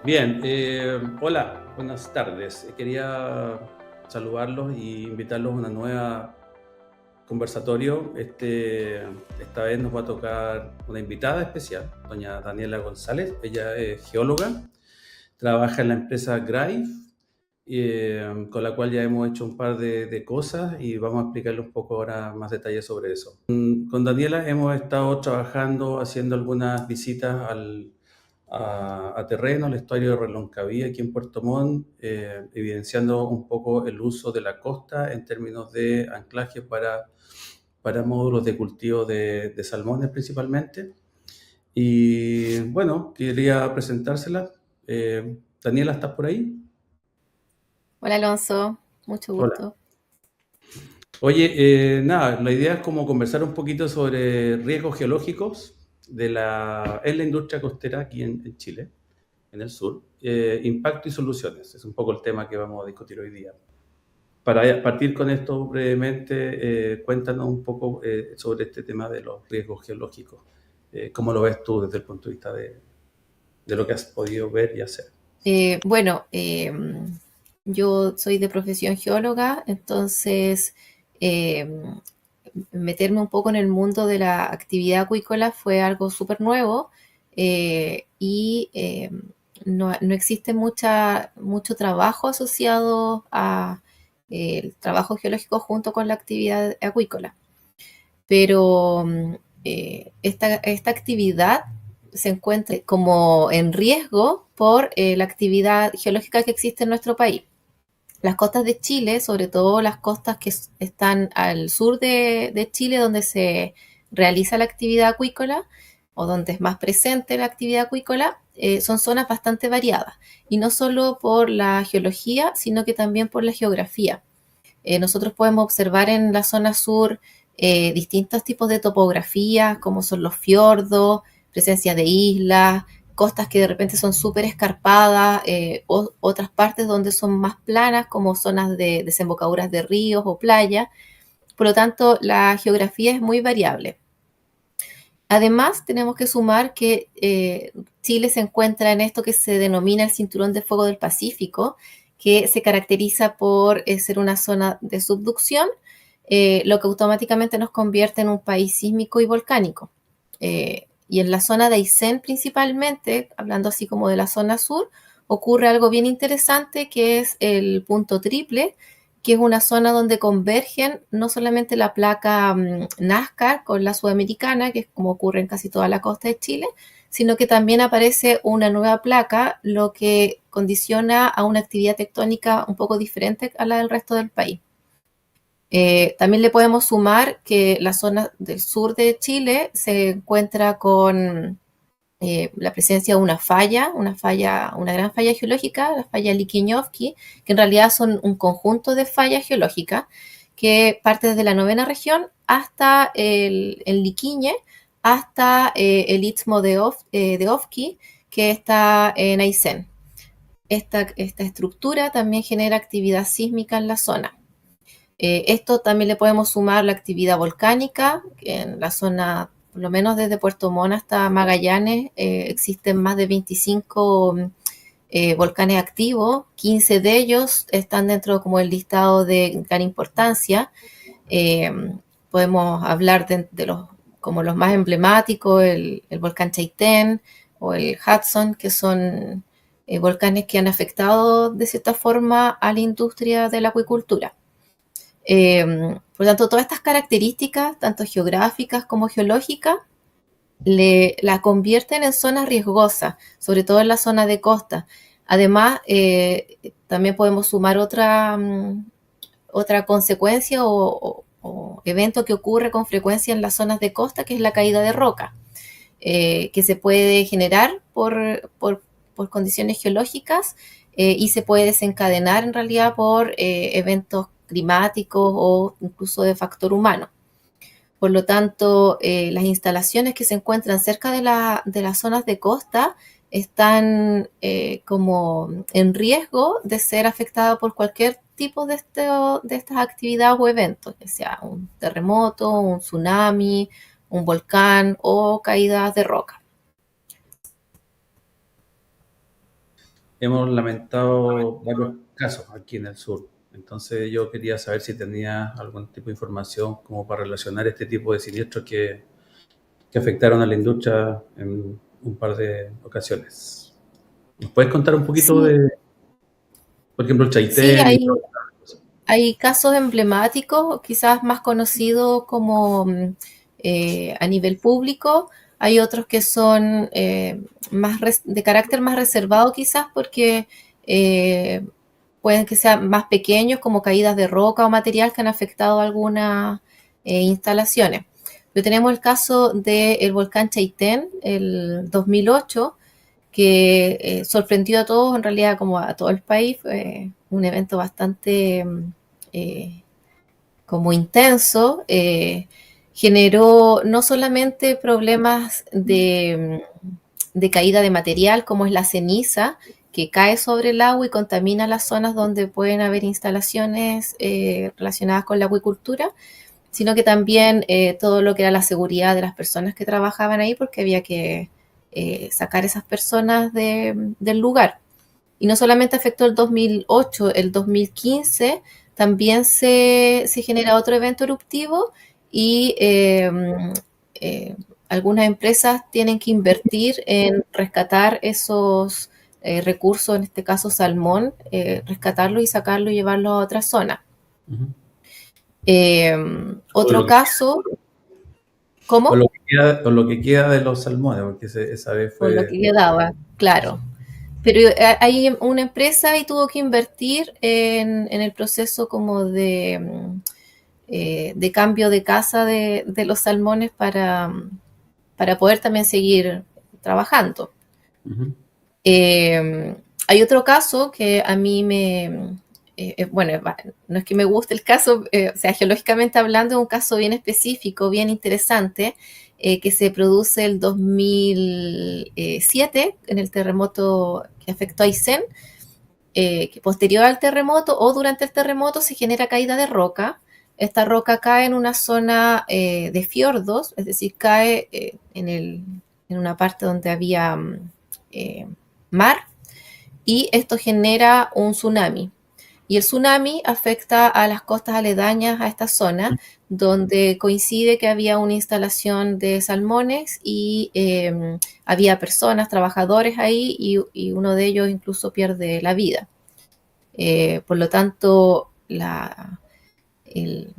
Bien, hola, buenas tardes. Quería saludarlos y invitarlos a una nueva conversatorio. Esta vez nos va a tocar una invitada especial, doña Daniela González. Ella es geóloga, trabaja en la empresa Grive, con la cual ya hemos hecho un par de cosas y vamos a explicarle un poco ahora más detalles sobre eso. Con Daniela hemos estado trabajando, haciendo algunas visitas a terreno, al estuario de Reloncaví, aquí en Puerto Montt, evidenciando un poco el uso de la costa en términos de anclaje para módulos de cultivo de salmones principalmente. Y bueno, quería presentársela. Daniela, ¿estás por ahí? Hola Alonso, mucho Hola. gusto. Oye, nada, la idea es como conversar un poquito sobre riesgos geológicos en la industria costera aquí en Chile, en el sur. Impacto y soluciones, es un poco el tema que vamos a discutir hoy día. Para partir con esto brevemente, cuéntanos un poco sobre este tema de los riesgos geológicos. ¿Cómo lo ves tú desde el punto de vista de lo que has podido ver y hacer? Bueno, yo soy de profesión geóloga, entonces eh, meterme un poco en el mundo de la actividad acuícola fue algo súper nuevo y no existe mucho trabajo asociado a el trabajo geológico junto con la actividad acuícola. Pero esta actividad se encuentra como en riesgo por la actividad geológica que existe en nuestro país. Las costas de Chile, sobre todo las costas que están al sur de Chile, donde se realiza la actividad acuícola o donde es más presente la actividad acuícola, son zonas bastante variadas. Y no solo por la geología, sino que también por la geografía. Nosotros podemos observar en la zona sur distintos tipos de topografía, como son los fiordos, presencia de islas, costas que de repente son súper escarpadas, otras partes donde son más planas, como zonas de desembocaduras de ríos o playas. Por lo tanto, la geografía es muy variable. Además, tenemos que sumar que Chile se encuentra en esto que se denomina el Cinturón de Fuego del Pacífico, que se caracteriza por ser una zona de subducción, lo que automáticamente nos convierte en un país sísmico y volcánico. Y en la zona de Aysén principalmente, hablando así como de la zona sur, ocurre algo bien interesante que es el punto triple, que es una zona donde convergen no solamente la placa Nazca con la sudamericana, que es como ocurre en casi toda la costa de Chile, sino que también aparece una nueva placa, lo que condiciona a una actividad tectónica un poco diferente a la del resto del país. También le podemos sumar que la zona del sur de Chile se encuentra con la presencia de una gran falla geológica, la falla Liquiñovsky, que en realidad son un conjunto de fallas geológicas que parte desde la novena región hasta el Liquiñe, hasta el istmo de Ofqui, que está en Aysén. Esta estructura también genera actividad sísmica en la zona. Esto también le podemos sumar la actividad volcánica, que en la zona, por lo menos desde Puerto Montt hasta Magallanes, existen más de 25 volcanes activos, 15 de ellos están dentro como el listado de gran importancia. Eh, Podemos hablar de los, como los más emblemáticos, el volcán Chaitén o el Hudson, que son volcanes que han afectado de cierta forma a la industria de la acuicultura. Por lo tanto, todas estas características, tanto geográficas como geológicas, la convierten en zonas riesgosas, sobre todo en la zona de costa. Además, también podemos sumar otra consecuencia o evento que ocurre con frecuencia en las zonas de costa, que es la caída de roca, que se puede generar por condiciones geológicas y se puede desencadenar en realidad por eventos climáticos o incluso de factor humano. Por lo tanto, las instalaciones que se encuentran cerca de las zonas de costa están como en riesgo de ser afectadas por cualquier tipo de estas actividades o eventos, ya sea un terremoto, un tsunami, un volcán o caídas de roca. hemos lamentado varios casos aquí en el sur. Entonces yo quería saber si tenía algún tipo de información como para relacionar este tipo de siniestros que afectaron a la industria en un par de ocasiones. ¿Nos puedes contar un poquito Sí, de, por ejemplo, el sí, Chaitén? hay casos emblemáticos, quizás más conocidos como a nivel público. Hay otros que son de carácter más reservado quizás porque eh, pueden que sean más pequeños como caídas de roca o material que han afectado algunas instalaciones. Pero tenemos el caso del volcán Chaitén, el 2008, que sorprendió a todos, en realidad como a todo el país. Fue un evento bastante eh, como intenso. Generó no solamente problemas de caída de material, como es la ceniza, que cae sobre el agua y contamina las zonas donde pueden haber instalaciones relacionadas con la acuicultura, sino que también todo lo que era la seguridad de las personas que trabajaban ahí, porque había que sacar esas personas del lugar. Y no solamente afectó el 2008, el 2015 también se genera otro evento eruptivo y algunas empresas tienen que invertir en rescatar esos recursos, en este caso salmón, rescatarlo y sacarlo y llevarlo a otra zona. Uh-huh. Eh, O lo Otro que, caso, ¿cómo? o lo que queda de los salmones, porque esa vez Por lo fue... que quedaba, claro. Pero hay una empresa y tuvo que invertir en el proceso como de cambio de casa de los salmones para poder también seguir trabajando. Uh-huh. Eh, Hay otro caso que a mí bueno, no es que me guste el caso, o sea, geológicamente hablando, es un caso bien específico, bien interesante, que se produce el 2007 en el terremoto que afectó a Aysén, que posterior al terremoto o durante el terremoto se genera caída de roca. Esta roca cae en una zona de fiordos, es decir, cae en una parte donde había eh, mar, y esto genera un tsunami. Y el tsunami afecta a las costas aledañas a esta zona, donde coincide que había una instalación de salmones y había personas, trabajadores ahí, y uno de ellos incluso pierde la vida. Por lo tanto, el-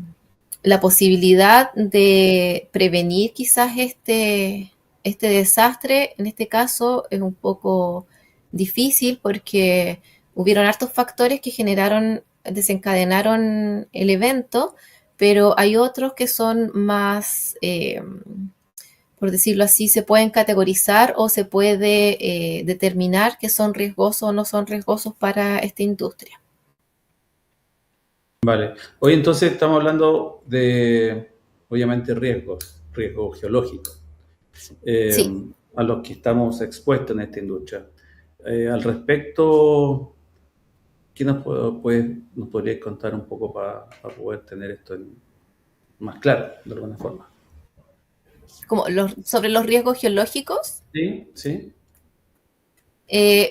la posibilidad de prevenir quizás este desastre, en este caso, es un poco difícil porque hubieron hartos factores que desencadenaron el evento, pero hay otros que son más, por decirlo así, se pueden categorizar o se puede determinar que son riesgosos o no son riesgosos para esta industria. Vale. Hoy entonces estamos hablando de, obviamente, riesgos geológicos, eh, Sí. a los que estamos expuestos en esta industria. Al respecto, ¿qué nos podría contar un poco para poder tener esto más claro, de alguna forma? Como sobre los riesgos geológicos. Sí, sí.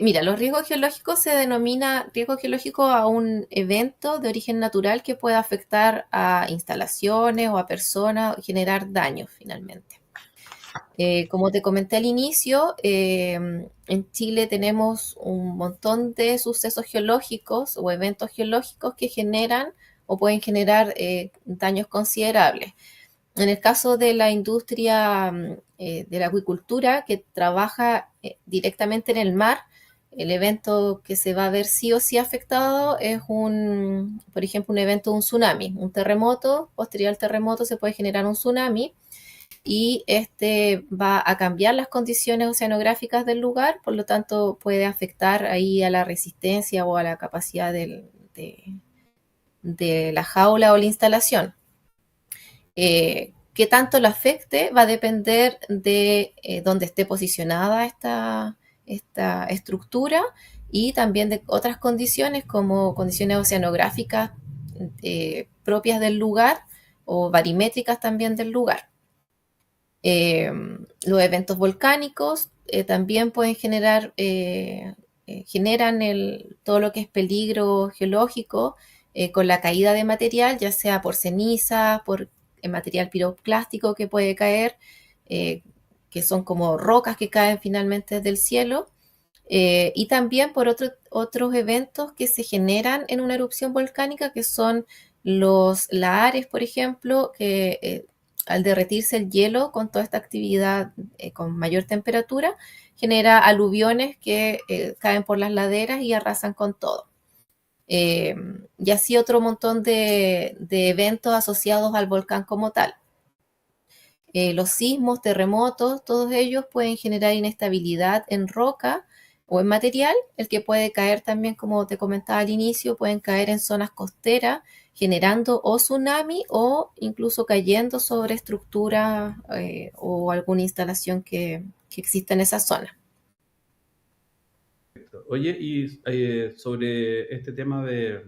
Mira, los riesgos geológicos se denomina riesgo geológico a un evento de origen natural que pueda afectar a instalaciones o a personas o generar daños finalmente. Como te comenté al inicio, en Chile tenemos un montón de sucesos geológicos o eventos geológicos que generan o pueden generar daños considerables. En el caso de la industria de la acuicultura, que trabaja directamente en el mar, el evento que se va a ver sí o sí afectado es por ejemplo, un evento, un tsunami, un terremoto. Posterior al terremoto se puede generar un tsunami y este va a cambiar las condiciones oceanográficas del lugar, por lo tanto puede afectar ahí a la resistencia o a la capacidad de la jaula o la instalación. Qué tanto lo afecte va a depender de dónde esté posicionada esta estructura y también de otras condiciones como condiciones oceanográficas propias del lugar o barimétricas también del lugar. Los eventos volcánicos también pueden generar generan todo lo que es peligro geológico con la caída de material, ya sea por ceniza, por material piroclástico que puede caer, que son como rocas que caen finalmente del cielo, y también por otros eventos que se generan en una erupción volcánica, que son los lahares, por ejemplo, que al derretirse el hielo con toda esta actividad con mayor temperatura, genera aluviones que caen por las laderas y arrasan con todo. Y así otro montón de eventos asociados al volcán como tal. Los sismos, terremotos, todos ellos pueden generar inestabilidad en roca o en material, el que puede caer también, como te comentaba al inicio, pueden caer en zonas costeras, generando o tsunami o incluso cayendo sobre estructuras o alguna instalación que exista en esa zona. Oye, y sobre este tema de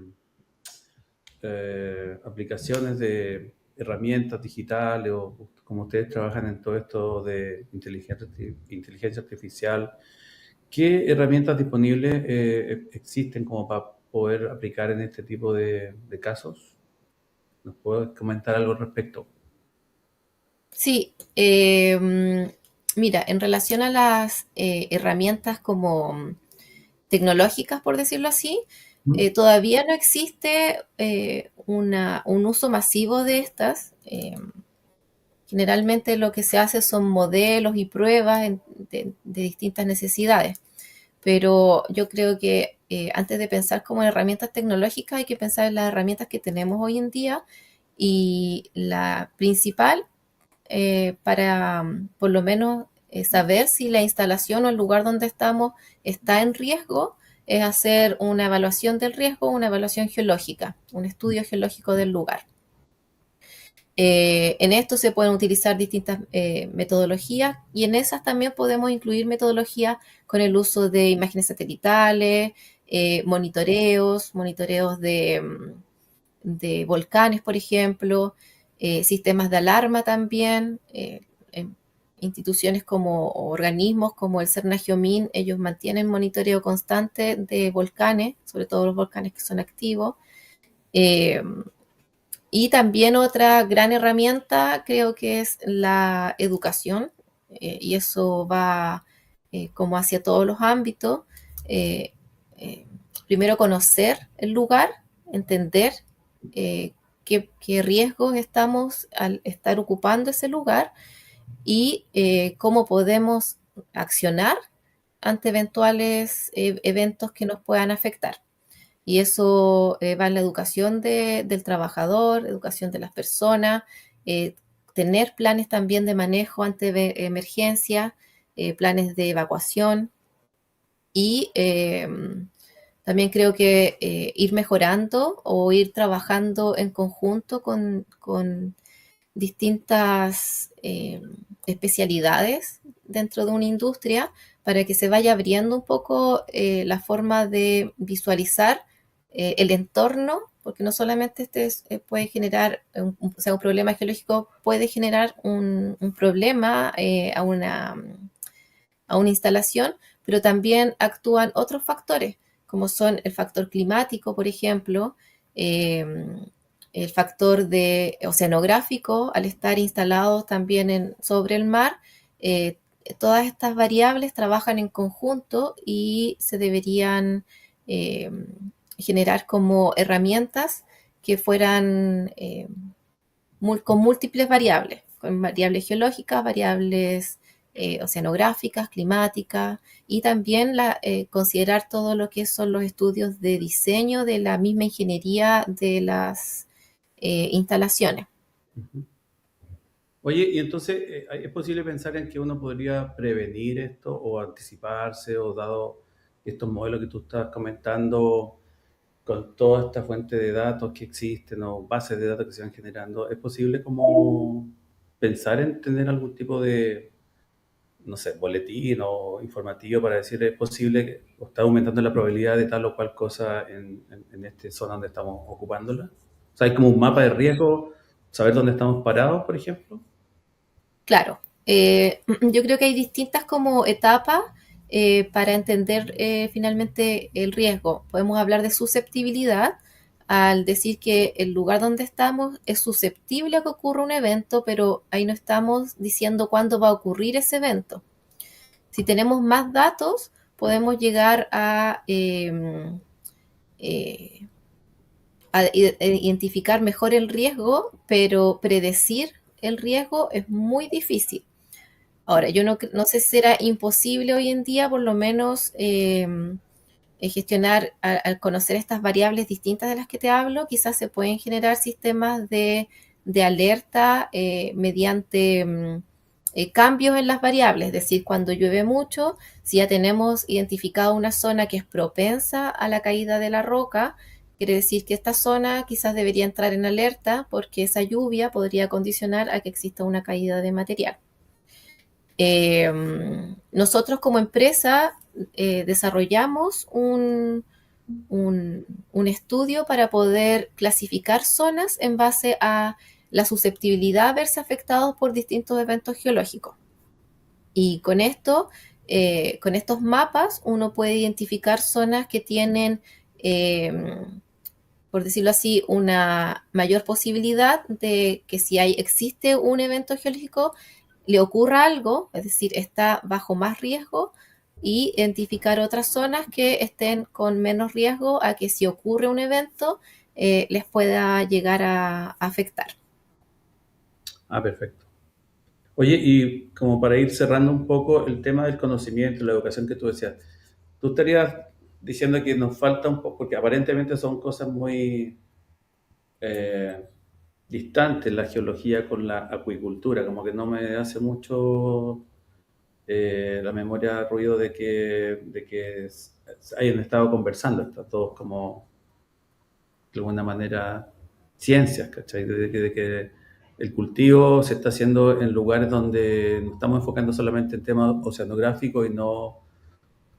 aplicaciones de herramientas digitales o como ustedes trabajan en todo esto de inteligencia artificial, ¿qué herramientas disponibles existen como para poder aplicar en este tipo de casos? ¿Nos puedes comentar algo al respecto? Sí, mira, en relación a las herramientas como tecnológicas, por decirlo así, todavía no existe un uso masivo de estas. Generalmente lo que se hace son modelos y pruebas de distintas necesidades, pero yo creo que antes de pensar como en herramientas tecnológicas hay que pensar en las herramientas que tenemos hoy en día, y la principal para por lo menos saber si la instalación o el lugar donde estamos está en riesgo, es hacer una evaluación del riesgo, una evaluación geológica, un estudio geológico del lugar. En esto se pueden utilizar distintas metodologías, y en esas también podemos incluir metodologías con el uso de imágenes satelitales, monitoreos de volcanes, por ejemplo, sistemas de alarma también. Instituciones como organismos como el CERNA-GEOMIN, ellos mantienen monitoreo constante de volcanes, sobre todo los volcanes que son activos. Eh, y también otra gran herramienta creo que es la educación, y eso va como hacia todos los ámbitos. Eh, eh, Primero conocer el lugar, entender qué riesgos estamos al estar ocupando ese lugar, y cómo podemos accionar ante eventuales eventos que nos puedan afectar. Y eso va en la educación del trabajador, educación de las personas, eh, tener planes también de manejo ante emergencias, planes de evacuación, y también creo que ir mejorando o ir trabajando en conjunto con distintas especialidades dentro de una industria, para que se vaya abriendo un poco la forma de visualizar el entorno, porque no solamente puede generar, o sea, un problema geológico puede generar un problema a una instalación, pero también actúan otros factores, como son el factor climático, por ejemplo, eh, el factor oceanográfico, al estar instalados también sobre el mar. eh, Todas estas variables trabajan en conjunto y se deberían eh, generar como herramientas que fueran con múltiples variables, con variables geológicas, variables oceanográficas, climáticas, y también considerar todo lo que son los estudios de diseño de la misma ingeniería de las instalaciones. Ujú. Oye, y entonces, ¿es posible pensar en que uno podría prevenir esto o anticiparse o dado estos modelos que tú estás comentando con toda esta fuente de datos que existen o bases de datos que se van generando, es posible como pensar en tener algún tipo de, no sé, boletín o informativo para decir es posible que o está aumentando la probabilidad de tal o cual cosa en esta zona donde estamos ocupándola? O sea, hay como un mapa de riesgo, saber dónde estamos parados, por ejemplo. Claro, yo creo que hay distintas como etapas para entender finalmente el riesgo. Podemos hablar de susceptibilidad al decir que el lugar donde estamos es susceptible a que ocurra un evento, pero ahí no estamos diciendo cuándo va a ocurrir ese evento. Si tenemos más datos, podemos llegar eh, a identificar mejor el riesgo, pero predecir el riesgo es muy difícil. Ahora, yo no sé si será imposible hoy en día, por lo menos, gestionar, al conocer estas variables distintas de las que te hablo, quizás se pueden generar sistemas de alerta mediante cambios en las variables, es decir, cuando llueve mucho, si ya tenemos identificado una zona que es propensa a la caída de la roca, quiere decir que esta zona quizás debería entrar en alerta porque esa lluvia podría condicionar a que exista una caída de material. Nosotros como empresa desarrollamos un estudio para poder clasificar zonas en base a la susceptibilidad a verse afectados por distintos eventos geológicos. Y con estos mapas, uno puede identificar zonas que tienen, por decirlo así, una mayor posibilidad de que si existe un evento geológico, le ocurra algo, es decir, está bajo más riesgo, y identificar otras zonas que estén con menos riesgo a que si ocurre un evento les pueda llegar a afectar. Ah, perfecto. Oye, y como para ir cerrando un poco el tema del conocimiento, la educación que tú decías, tú estarías diciendo que nos falta un poco, porque aparentemente son cosas muy eh, distantes la geología con la acuicultura, como que no me hace mucho la memoria ruido de que hayan estado conversando, está todos como de alguna manera ciencias, ¿cachai? De que el cultivo se está haciendo en lugares donde nos estamos enfocando solamente en temas oceanográficos y no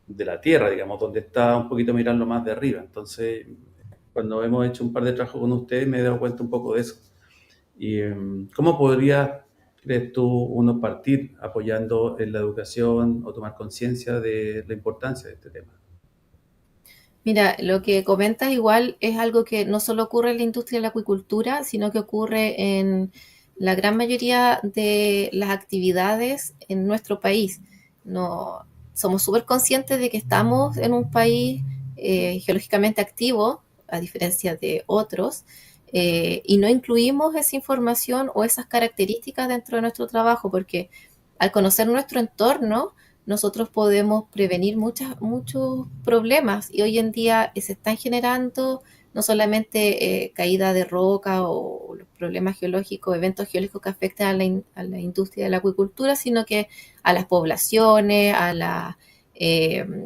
de la tierra, digamos, donde está un poquito mirando más de arriba. Entonces, cuando hemos hecho un par de trabajos con ustedes, me he dado cuenta un poco de eso. ¿Y cómo podría, crees tú, uno partir apoyando en la educación o tomar conciencia de la importancia de este tema? Mira, lo que comentas igual es algo que no solo ocurre en la industria de la acuicultura, sino que ocurre en la gran mayoría de las actividades en nuestro país. No, somos súper conscientes de que estamos en un país geológicamente activo, a diferencia de otros, y no incluimos esa información o esas características dentro de nuestro trabajo, porque al conocer nuestro entorno, nosotros podemos prevenir muchos problemas y hoy en día se están generando no solamente caída de roca o los problemas geológicos, eventos geológicos que afectan a la industria de la acuicultura, sino que a las poblaciones, en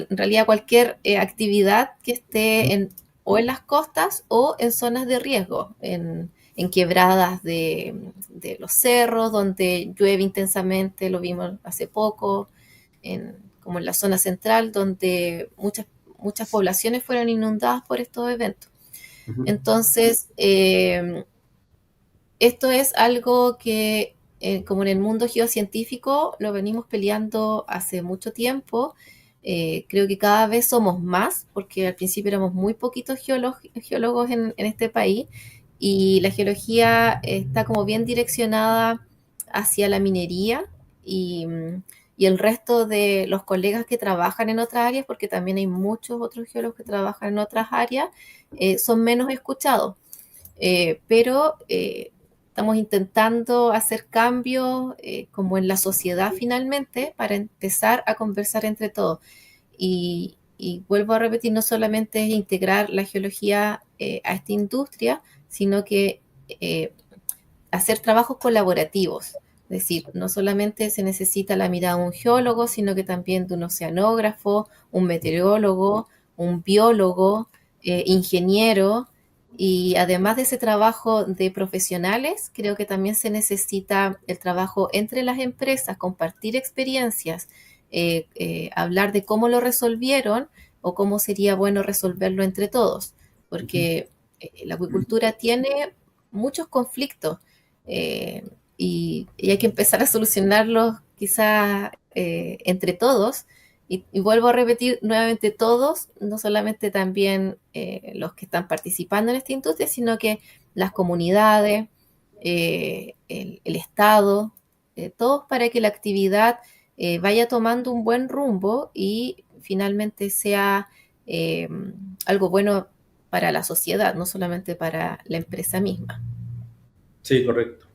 realidad cualquier actividad que esté o en las costas o en zonas de riesgo, en quebradas de los cerros, donde llueve intensamente, lo vimos hace poco, como en la zona central, donde muchas poblaciones fueron inundadas por estos eventos. Ujú. Entonces, esto es algo que, como en el mundo geocientífico, lo venimos peleando hace mucho tiempo. Creo que cada vez somos más, porque al principio éramos muy poquitos geólogos en este país, y la geología está como bien direccionada hacia la minería y el resto de los colegas que trabajan en otras áreas, porque también hay muchos otros geólogos que trabajan en otras áreas, son menos escuchados. Pero estamos intentando hacer cambios como en la sociedad finalmente para empezar a conversar entre todos. Y vuelvo a repetir, no solamente es integrar la geología a esta industria, sino que hacer trabajos colaborativos. Es decir, no solamente se necesita la mirada de un geólogo, sino que también de un oceanógrafo, un meteorólogo, un biólogo, ingeniero. Y además de ese trabajo de profesionales, creo que también se necesita el trabajo entre las empresas, compartir experiencias, hablar de cómo lo resolvieron o cómo sería bueno resolverlo entre todos, Ujú. porque la acuicultura tiene muchos conflictos eh, y hay que empezar a solucionarlos quizás entre todos, Y vuelvo a repetir nuevamente todos, no solamente también los que están participando en esta industria, sino que las comunidades, el Estado, todos para que la actividad vaya tomando un buen rumbo y finalmente sea eh, algo bueno para la sociedad, no solamente para la empresa misma. Sí, correcto.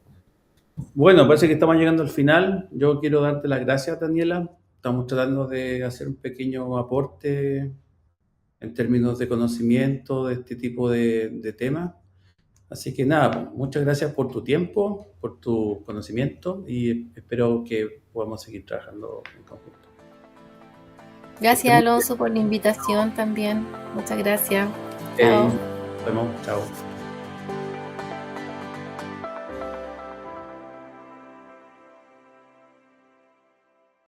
Bueno, parece que estamos llegando al final. Yo quiero darte las gracias, Daniela. Estamos tratando de hacer un pequeño aporte en términos de conocimiento de este tipo de temas. Así que nada, pues, muchas gracias por tu tiempo, por tu conocimiento y espero que podamos seguir trabajando en conjunto. Que estés Gracias, muy Alonso, por la invitación también. Muchas gracias. bien. Chao. Nos vemos. Chao.